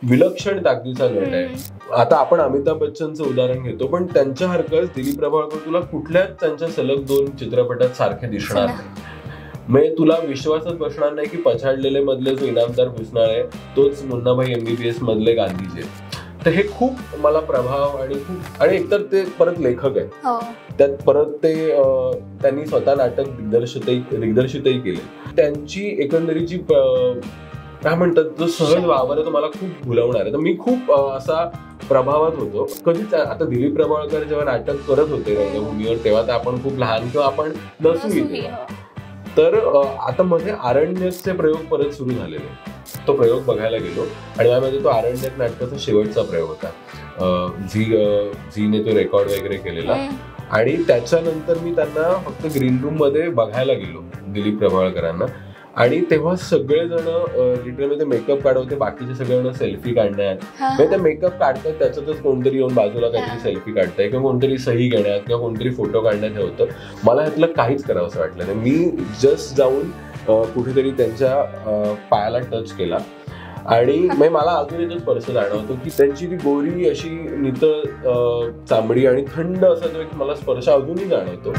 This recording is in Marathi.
विलक्षण ताकदीचा नट आहे. आता आपण अमिताभ बच्चनचं उदाहरण घेतो, पण त्यांच्यासारखंच दिलीप प्रभावळकर तुला कुठल्याच त्यांच्या सलग 2 चित्रपटात सारखे दिसणार नाही. म्हणजे तुला विश्वासच बसणार नाही की पछाडलेले मधले जो इनामदार भुसनाळ आहे तोच मुन्नाभाई MBBS मधले गांधीजी आहे. तर हे खूप मला प्रभाव आणि एकतर ते परत लेखक आहेत, त्यात परत ते त्यांनी स्वतः नाटक दिग्दर्शितही केले. त्यांची एकंदरीची काय म्हणतात जो सहज वावर आहे तो मला खूप भुलवणार आहे. तर मी खूप असा प्रभावात होतो. कधीच आता दिलीप प्रभावळकर जेव्हा नाटक करत होते रंगभूमीवर तेव्हा तर आपण खूप लहान किंवा आपण नसूही. तर आता मध्ये आरण्यकचे प्रयोग परत सुरू झालेले. तो प्रयोग बघायला गेलो आणि त्यामध्ये तो आरण्यक नाटकाचा शेवटचा प्रयोग होता. झीने तो रेकॉर्ड वगैरे केलेला आणि त्याच्यानंतर मी त्यांना फक्त ग्रीन रूम मध्ये बघायला गेलो दिलीप प्रभावळकरांना. आणि तेव्हा सगळेजण लिटरली ते मेकअप काढवते, बाकीचे सगळेजण सेल्फी काढण्यात, म्हणजे ते मेकअप काढतात त्याच्यातच कोणतरी येऊन बाजूला काहीतरी सेल्फी काढताय किंवा कोणतरी सही घेण्यात किंवा कोणतरी फोटो काढण्यात हे होतं. मला ह्यातलं काहीच करावं असं वाटलं नाही. मी जस्ट जाऊन कुठेतरी त्यांच्या पायाला टच केला आणि मला अजूनही तो स्पर्श जाणवतो की त्यांची ती गोरी अशी नितळ चामडी आणि थंड असा तो एक मला स्पर्श अजूनही जाणवतो.